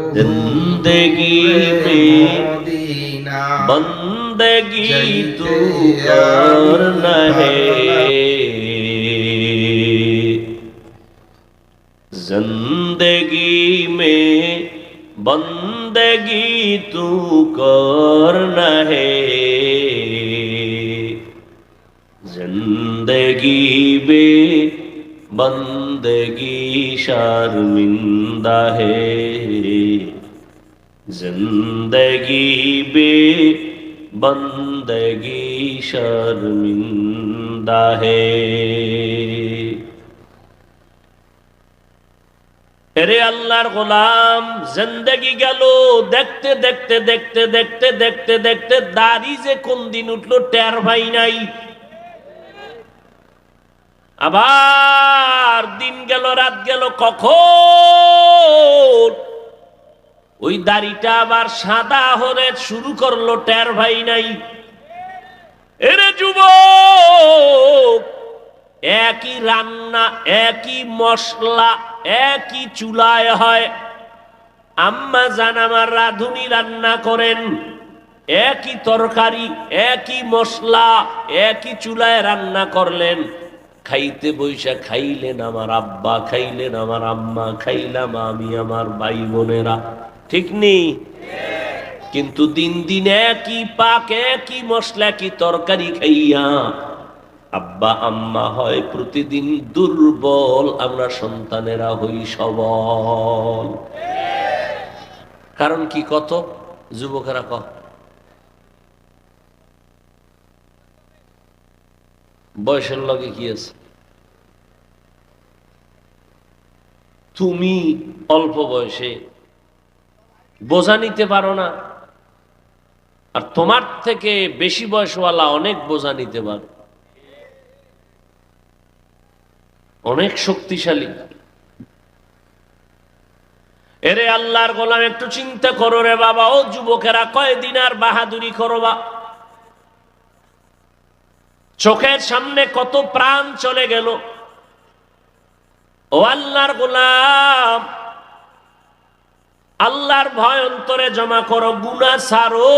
जिंदगी में बंदगी तू करना है, जिंदगी में बंदगी तू करना है, जिंदगी में बंदगी शर्मिंदा है, जिंदगी बे बंदगी शर्मिंदा है। अरे अल्लाहर गोलाम, जिंदगी गেল দেখতে দেখতে দেখতে দেখতে দেখতে দেখতে দাড়ি যে কোন দিন উঠলো টের ভাই নাই। আবার দিন গেল রাত গেল, কখন ওই দাড়িটা আবার সাদা হতে শুরু করলো টের ভাই নাই। এরে যুবক, একই রান্না, একই মশলা, একই চুলায় হয়। আম্মা জান আমার রাঁধুনি রান্না করেন, একই তরকারি, একই মশলা, একই চুলায় রান্না করলেন। খাইতে বৈশা খাইলেন আমার আব্বা, খাইলেন আমার আম্মা, খাইলাম আমি, আমার ভাই বোনেরা, ঠিক নেই? কিন্তু দিন দিন একই পাক, একই মশলা, একই তরকারি খাইয়া আব্বা আম্মা হয় প্রতিদিন দুর্বল, আমরা সন্তানেরা হই সবল। কারণ কি কত যুবকেরা ক বয়সের লগে কি আছে? তুমি অল্প বয়সে বোঝা নিতে পারো না, আর তোমার থেকে বেশি বয়সওয়ালা অনেক বোঝা নিতে পারো, অনেক শক্তিশালী। এরে আল্লাহর গোলাম, একটু চিন্তা করো রে বাবা। ও যুবকেরা, কয়দিন আর বাহাদুরি করবা? চোখের সামনে কত প্রাণ চলে গেল। ও আল্লাহর গোলাম, আল্লাহর ভয় অন্তরে জমা করো, গুনাহ ছাড়ো।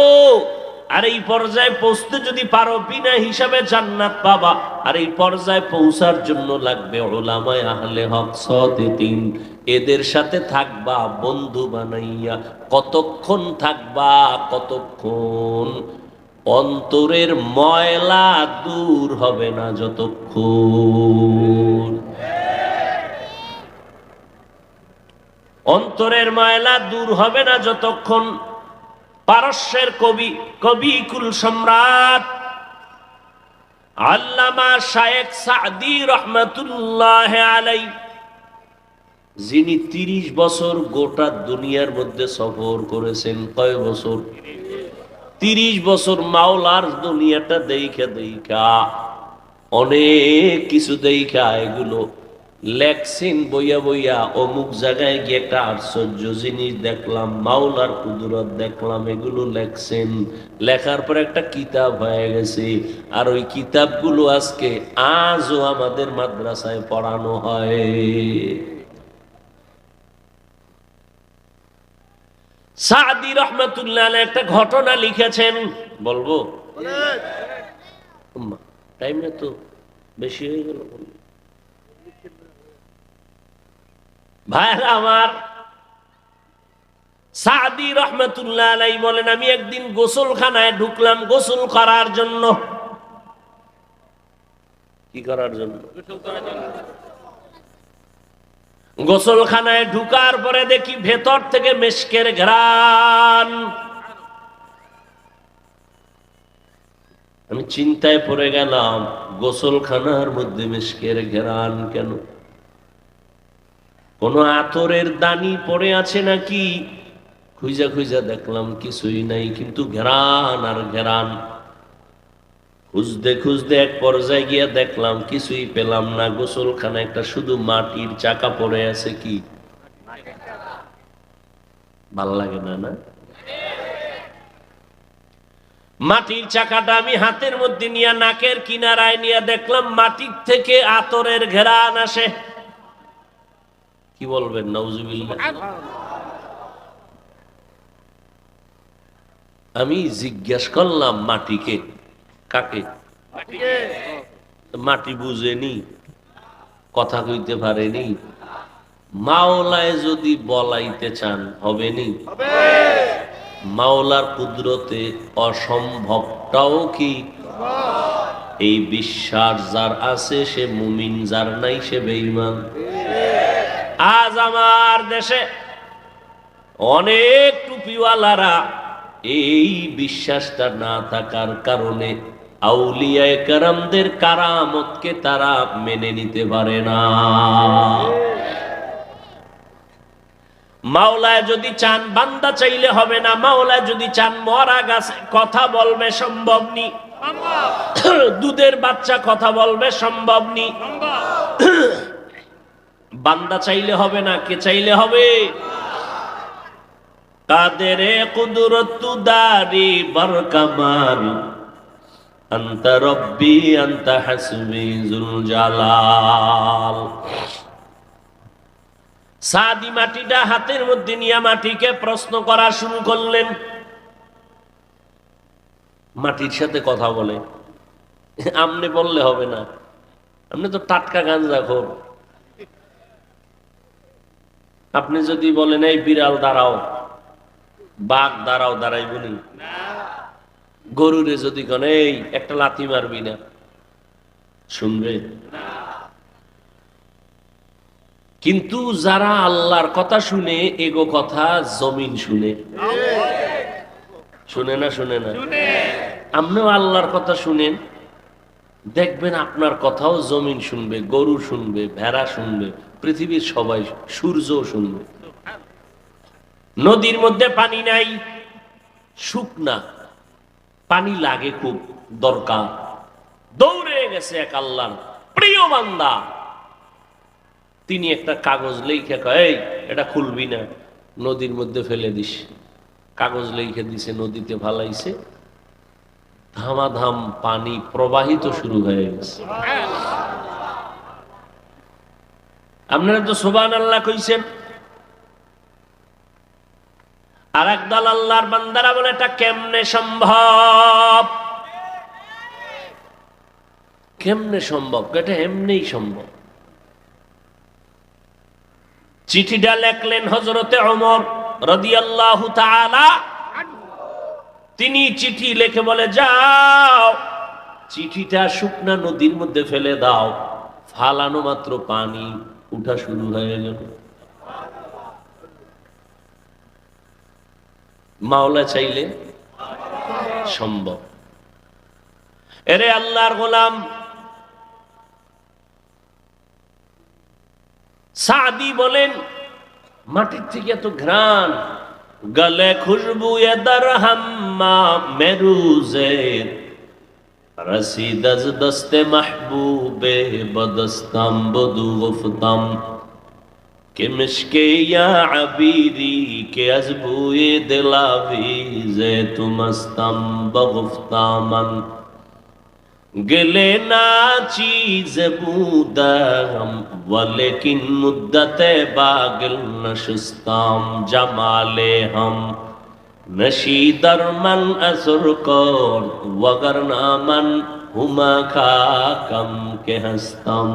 আর এই পর্যায়ে পৌঁছতে যদি পারো, বিনা হিসাবে জান্নাত পাবা। আর এই পর্যায়ে পৌঁছার জন্য লাগবে উলামায়ে আহলে হক সাদিকিন, এদের সাথে থাকবা বন্ধু বানাইয়া। কতক্ষণ থাকবা? কতক্ষণ? অন্তরের ময়লা দূর হবে না যতক্ষণ, অন্তরের ময়লা দূর হবে না যতক্ষণ। পারস্যের কবি, কবিকুল সম্রাট আল্লামা শায়েখ সাদি রহমাতুল্লাহ আলাইহি, যিনি 30 বছর গোটা দুনিয়ার মধ্যে সফর করেছেন। কয় বছর? 30 বছর। মাওলার দুনিয়াটা দেখা দেখা অনেক কিছু দেখা এগুলো লেখছেন বইয়া বইয়া। অমুক জায়গায় গিয়ে একটা আশ্চর্য জিনিস দেখলাম, মাওলার কুদরত দেখলাম, এগুলো লেখছেন। লেখার পর একটা কিতাব হয়ে গেছে। আর ওই কিতাবগুলো আজকে আজও আমাদের মাদ্রাসায় পড়ানো হয়। সাদি রহমাতুল্লাহ আলাইহি একটা ঘটনা লিখেছেন, বলবো? টাইম না তো, বেশি হয়ে গেল। ভাইরা আমার, সাদি রহমাতুল্লাহ আলাইহি বলেন, আমি একদিন গোসলখানায় ঢুকলাম গোসল করার জন্য। কি করার জন্য? গোসলখানায় ঢুকার পরে দেখি ভেতর থেকে মেশকের ঘ্রাণ। আমি চিন্তায় পড়ে গেলাম, গোসলখানার মধ্যে মেশকের ঘ্রাণ কেন? কোন আতরের দানি পড়ে আছে নাকি? খুঁজা খুঁজা দেখলাম কিছুই নাই, কিন্তু ঘ্রাণ আর ঘ্রাণ। খুঁজতে খুঁজতে এক পর্যায়ে গিয়া দেখলাম কিছুই পেলাম না। গোসলখানা একটা শুধু মাটির চাকা পড়ে আছে। কি ভাল লাগে না? না, মাটির চাকাটা আমি হাতের মধ্যে নিয়ে নাকের কিনারায় নিয়ে দেখলাম মাটির থেকে আতরের ঘ্রাণ আসে। কি বলবেন? নাউজুবিল্লাহ। আমি জিজ্ঞেস করলাম মাটিকে, কাকে? মাটি বুঝেনি, কথা কইতে পারেনি। মাওলায় যদি বলাইতে চান হবেনি? মাওলার কুদরতে অসম্ভবটাও কি? এই বিশ্বাস যার আছে সে মুমিন, যার নাই সে বেঈমান। আজ আমার দেশে অনেক টুপিওয়ালারা এই বিশ্বাসটা না থাকার কারণে আউলিয়ায়ে কেরামদের কারামতকে তারা মেনে নিতে পারে না। মাওলায় যদি চান বান্দা চাইলে হবে না। মাওলায় যদি চান মরা গাছে কথা বলবে সম্ভব নি, দুধের বাচ্চা কথা বলবে সম্ভব নি। বান্দা চাইলে হবে না, কে চাইলে হবে? কাদেরে কুদরত দারি বরকামাল আনতা রব্বি আনতা হাসবি যুল জালাল। সাদি মাটিটা হাতের মধ্যে নিয়ে মাটিকে প্রশ্ন করা শুরু করলেন। মাটির সাথে কথা বলে। আমনে বললে হবে না, আপনি তো টাটকা গাঞ্জাখোর। আপনি যদি বলেন এই বিড়াল দাঁড়াও, বাঘ দাঁড়াও, দাঁড়াইবনি। গরুরে যদি কোন এই একটা লাথি মারবি না, শুনবে? কিন্তু যারা আল্লাহর কথা শুনে, এগো কথা জমিন শুনে। শুনে না? শুনে না? আপনিও আল্লাহর কথা শুনেন, দেখবেন আপনার কথাও জমিন শুনবে, গরু শুনবে, ভেড়া শুনবে, পৃথিবীর সবাই, সূর্য শুনবে। নদীর মধ্যে পানি নাই, শুকনা, পানি লাগে খুব দরকার। দৌড়ে গেছে এক আল্লাহর প্রিয় বান্দা, তিনি একটা কাগজ লিখে কয় এই এটা খুলবি না, নদীর মধ্যে ফেলে দিস। কাগজ লিখে দিছে, নদীতে ফালাইছে, ধামাধাম পানি প্রবাহিত শুরু হয়ে গেছে। আপনারা তো সুবহানাল্লাহ কইছেন। আর একদল আল্লাহর বান্দারা বলে এটা কেমনে সম্ভব? কেমনে সম্ভব? এটা এমনিই সম্ভব। চিঠিটা লেখলেন হযরতে ওমর রাদিয়াল্লাহু তাআলা। তিনি চিঠি লিখে বলে যাও, চিঠিটা শুকনা নদীর মধ্যে ফেলে দাও। ফালানো মাত্র পানি উঠা শুরু হয়ে গেল। মাওলা চাইলে সম্ভব। এরে আল্লাহর গোলাম, সাদি বলেন মাটির থেকে এত ঘ্রাণ, গলে খুশবু এ দরহাম্মা মেরুজে রসিদ আজ দস্তে মাহবুবে বদস্তাম বদু গুফতাম কে মিশকে ইয়া আবিরি কে আজবুয়ে দিলাভিজে তুমস্তাম বগুফতামান গলে না চীজ বুদাম ওয়ালেকিন মুদ্দতে বাগল নশস্তাম জামালে হাম নশি দরমন আসর কর ওয়াগরনা মন হুমা খাকম কে হস্তাম।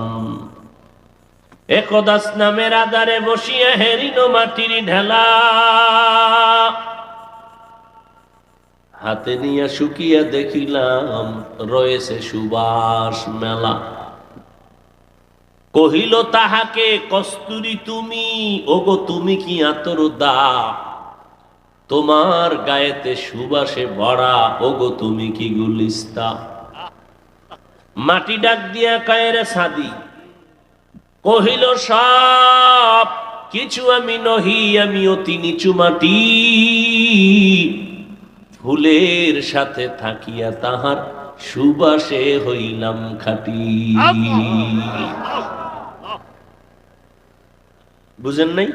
একদাস নামের আধারে বসিয়া হেরিনো মাটির ঢেলা হাতে নিয়ে শুকিয়া দেখিলাম রয়েছে সুবাস মেলা। কহিল তাহাকে কস্তুরী তুমি, ওগো তুমি কি আতর দা, তোমার গায়েতে সুবাসে ভরা, ওগো তুমি কি গুলিস্তা। মাটি ডাক দিয়া কায়েরে সাদি, কহিল সব কিছু আমি নহি, আমি অতি নিচু মাটি, ফুলের সাথে থাকিয়া তাহার সুবাসে হইলাম খাটি। বুঝেন নাই?